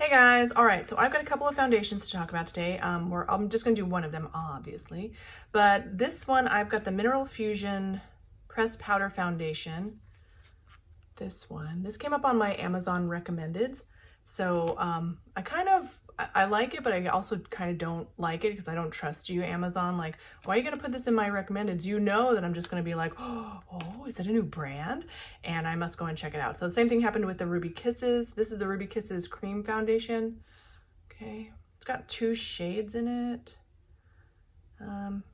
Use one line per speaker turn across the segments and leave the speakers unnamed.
Hey guys, all right, so I've got a couple of foundations to talk about today. I'm just gonna do one of them, obviously, but this one I've got the Mineral Fusion Pressed Powder Foundation. This came up on my Amazon recommendeds, so I like it, but I also kind of don't like it because I don't trust you, Amazon. Like, why are you gonna put this in my recommendeds? You know that I'm just gonna be like, oh, is that a new brand? And I must go and check it out. So the same thing happened with the Ruby Kisses. This is the Ruby Kisses Cream Foundation. Okay, it's got 2 shades in it.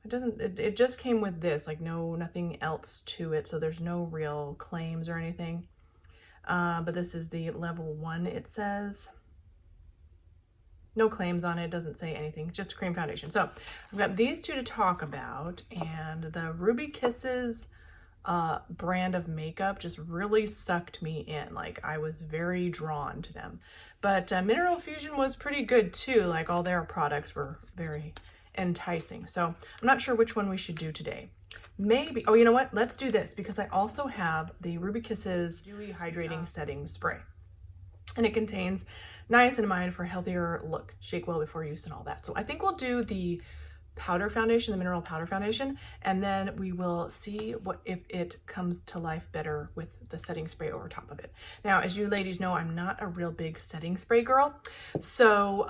It just came with this, like nothing else to it. So there's no real claims or anything. But this is the level 1, it says. No claims on it, doesn't say anything, just a cream foundation. So I've got these 2 to talk about, and the Ruby Kisses brand of makeup just really sucked me in. Like, I was very drawn to them. But Mineral Fusion was pretty good too. Like, all their products were very enticing. So I'm not sure which one we should do today. Maybe, oh, you know what? Let's do this, because I also have the Ruby Kisses Dewy Hydrating Setting Spray. And it contains niacinamide for healthier look, shake well before use, and all that. So I think we'll do the powder foundation, the mineral powder foundation, and then we will see if it comes to life better with the setting spray over top of it. Now, as you ladies know, I'm not a real big setting spray girl, so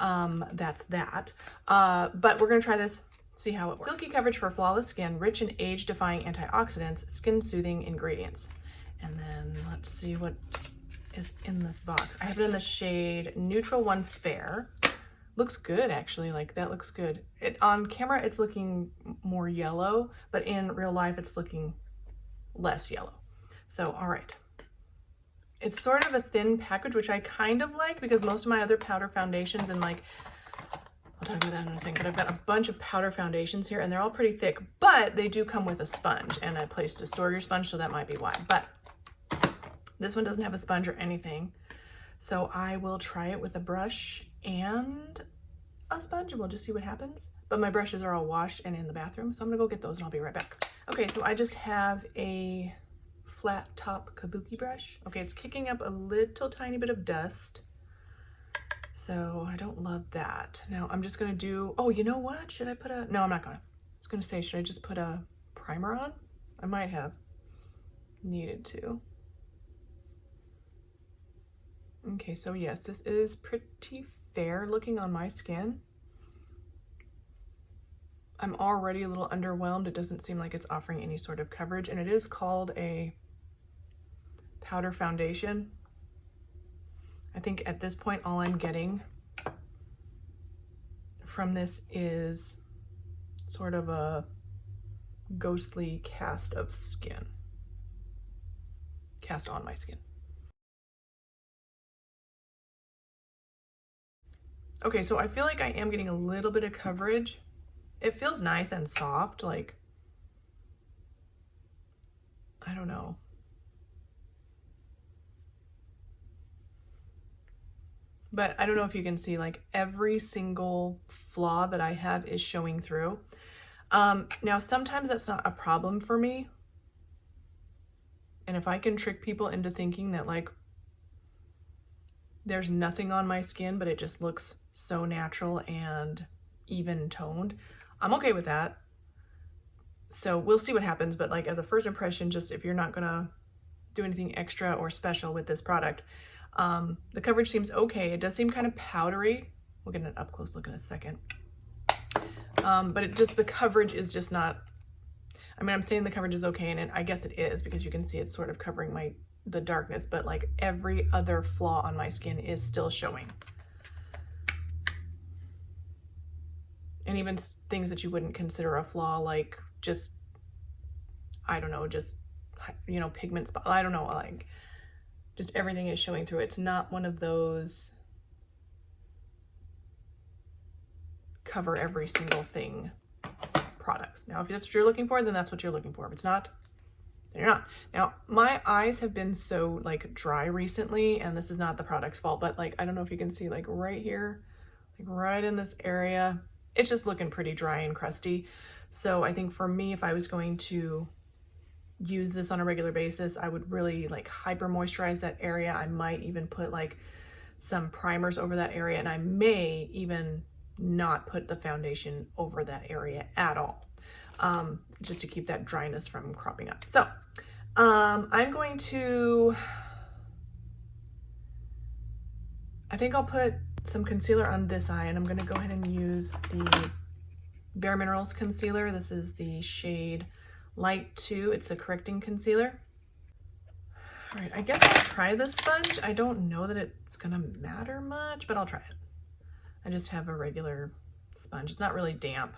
that's that. But we're gonna try this, see how it works. Silky coverage for flawless skin, rich in age-defying antioxidants, skin-soothing ingredients. And then let's see what is in this box. I have it in the shade Neutral 1 Fair. Looks good, actually. Like, that looks good. On camera, it's looking more yellow, but in real life, it's looking less yellow. So, all right. It's sort of a thin package, which I kind of like, because most of my other powder foundations, and like, I'll talk about that in a second, but I've got a bunch of powder foundations here, and they're all pretty thick, but they do come with a sponge and a place to store your sponge, so that might be why. But this one doesn't have a sponge or anything, so I will try it with a brush and a sponge, and we'll just see what happens. But my brushes are all washed and in the bathroom, so I'm gonna go get those and I'll be right back. Okay, so I just have a flat top kabuki brush. Okay, it's kicking up a little tiny bit of dust, so I don't love that. Now I'm just gonna do, oh, you know what? Should I put a, no, I'm not gonna. I was gonna say, should I just put a primer on? I might have needed to. Okay, so yes, this is pretty fair looking on my skin. I'm already a little underwhelmed. It doesn't seem like it's offering any sort of coverage, and it is called a powder foundation. I think at this point, all I'm getting from this is sort of a ghostly cast of skin, cast on my skin. Okay, so I feel like I am getting a little bit of coverage. It feels nice and soft, like, I don't know. But I don't know if you can see, like, every single flaw that I have is showing through. Now, sometimes that's not a problem for me. And if I can trick people into thinking that, like, there's nothing on my skin, but it just looks so natural and even toned, I'm okay with that. So we'll see what happens, but like, as a first impression, just if you're not gonna do anything extra or special with this product, the coverage seems okay. It does seem kind of powdery. We'll get an up close look in a second. But the coverage is just not, I mean, I'm saying the coverage is okay, and I guess it is, because you can see it's sort of covering the darkness, but like every other flaw on my skin is still showing. And even things that you wouldn't consider a flaw, like just, I don't know, just, you know, pigment spot, I don't know, like just everything is showing through. It's not one of those cover every single thing products. Now, if that's what you're looking for, then that's what you're looking for. If it's not, then you're not. Now, my eyes have been so like dry recently, and this is not the product's fault, but like, I don't know if you can see, like right here, like right in this area, it's just looking pretty dry and crusty. So I think for me, if I was going to use this on a regular basis, I would really like hyper moisturize that area. I might even put like some primers over that area, and I may even not put the foundation over that area at all, just to keep that dryness from cropping up. So I'm going to, I think I'll put some concealer on this eye, and I'm going to go ahead and use the Bare Minerals concealer. This is the shade Light 2. It's a correcting concealer. All right, I guess I'll try this sponge. I don't know that it's gonna matter much, but I'll try it. I just have a regular sponge. It's not really damp,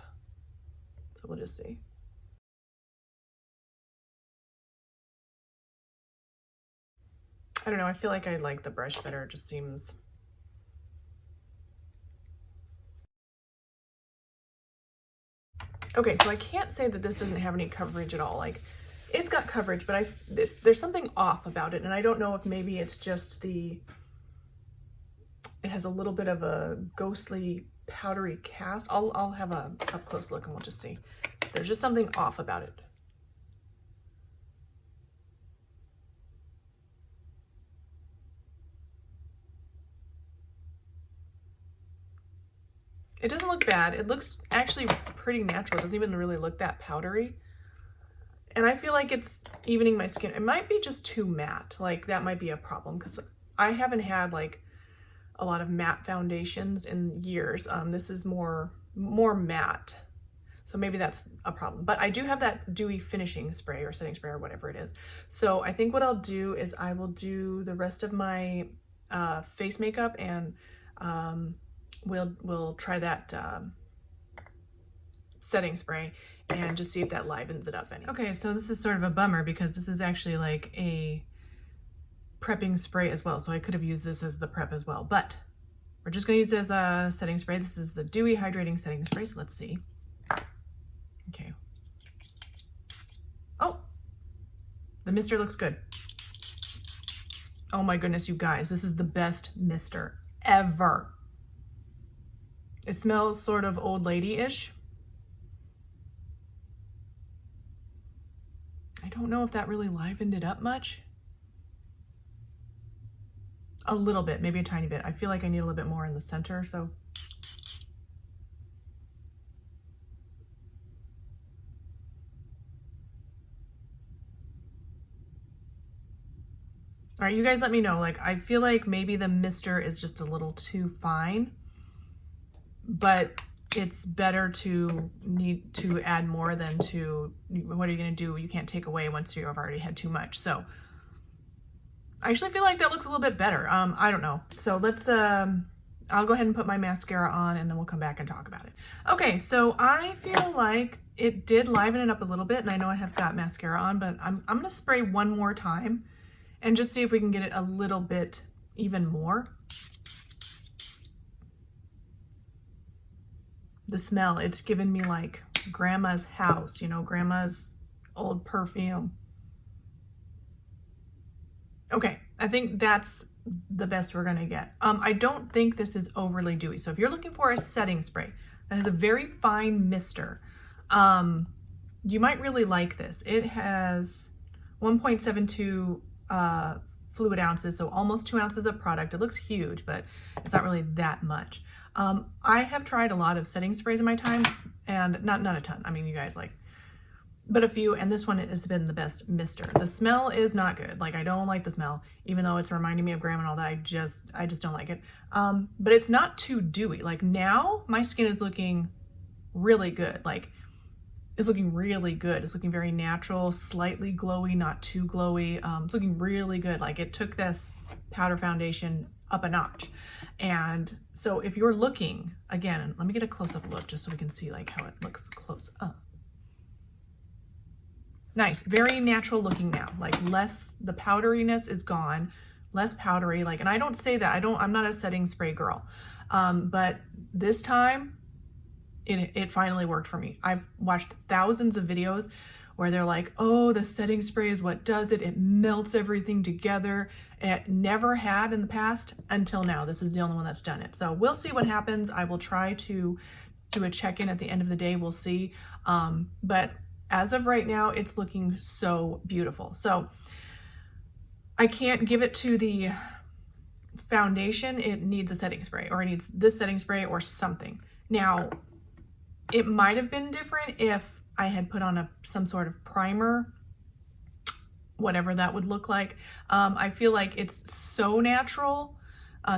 so we'll just see. I don't know, I feel like I like the brush better. It just seems... Okay, so I can't say that this doesn't have any coverage at all. Like, it's got coverage, but there's something off about it, and I don't know if maybe it's just it has a little bit of a ghostly powdery cast. I'll have a up close look and we'll just see. There's just something off about it. It doesn't look bad. It looks actually pretty natural. It doesn't even really look that powdery. And I feel like it's evening my skin. It might be just too matte. Like, that might be a problem because I haven't had like a lot of matte foundations in years. This is more matte. So maybe that's a problem. But I do have that dewy finishing spray or setting spray or whatever it is. So I think what I'll do is I will do the rest of my face makeup, and we'll try that setting spray and just see if that livens it up any. Okay, so this is sort of a bummer because this is actually like a prepping spray as well. So I could have used this as the prep as well, but we're just gonna use it as a setting spray. This is the Dewy Hydrating Setting Spray, so let's see. Okay. Oh, the mister looks good. Oh my goodness, you guys, this is the best mister ever. It smells sort of old lady-ish. I don't know if that really livened it up much. A little bit, maybe a tiny bit. I feel like I need a little bit more in the center, so. All right, you guys let me know. Like, I feel like maybe the mister is just a little too fine, but it's better to need to add more than to, what are you gonna do? You can't take away once you have already had too much. So I actually feel like that looks a little bit better. I don't know. So let's, I'll go ahead and put my mascara on and then we'll come back and talk about it. Okay, so I feel like it did liven it up a little bit, and I know I have got mascara on, but I'm gonna spray one more time and just see if we can get it a little bit even more. The smell, it's given me like grandma's house, you know, grandma's old perfume. Okay, I think that's the best we're gonna get. I don't think this is overly dewy. So if you're looking for a setting spray that has a very fine mister, you might really like this. It has 1.72 fluid ounces, so almost 2 ounces of product. It looks huge, but it's not really that much. I have tried a lot of setting sprays in my time, and not a ton. I mean, you guys, like, but a few, and this one has been the best mister. The smell is not good. Like, I don't like the smell, even though it's reminding me of grandma and all that. I just don't like it. But it's not too dewy. Like, now my skin is looking really good. Like, it's looking really good. It's looking very natural, slightly glowy, not too glowy. It's looking really good. Like, it took this powder foundation up a notch. And so if you're looking, again, let me get a close-up look just so we can see like how it looks close up. Nice, very natural looking now. Like, less, the powderiness is gone, less powdery. Like, and I don't say that, I'm not a setting spray girl. But this time it finally worked for me. I've watched thousands of videos where they're like, oh, the setting spray is what does it. It melts everything together. It never had in the past until now. This is the only one that's done it. So we'll see what happens. I will try to do a check-in at the end of the day. We'll see. But as of right now, it's looking so beautiful. So I can't give it to the foundation, it needs a setting spray, or it needs this setting spray or something. Now, it might have been different if I had put on some sort of primer, whatever that would look like. I feel like it's so natural.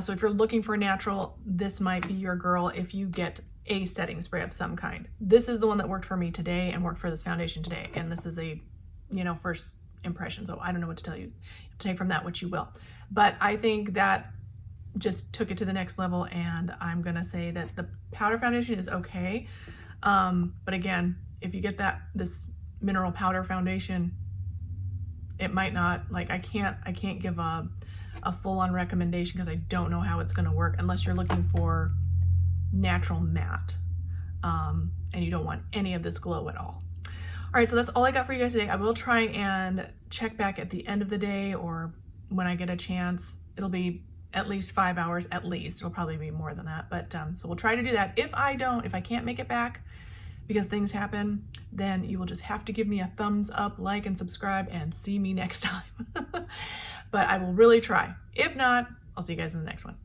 So if you're looking for natural, this might be your girl if you get a setting spray of some kind. This is the one that worked for me today and worked for this foundation today. And this is a, first impression. So I don't know what to tell you. Take from that what you will. But I think that just took it to the next level, and I'm gonna say that the powder foundation is okay. But again, if you get this mineral powder foundation, it might not, like, I can't give a full-on recommendation because I don't know how it's gonna work unless you're looking for natural matte, and you don't want any of this glow at all. All right, so that's all I got for you guys today. I will try and check back at the end of the day or when I get a chance. It'll be at least 5 hours at least. It'll probably be more than that, but so we'll try to do that. If I can't make it back because things happen, then you will just have to give me a thumbs up, like, and subscribe, and see me next time. But I will really try. If not, I'll see you guys in the next one.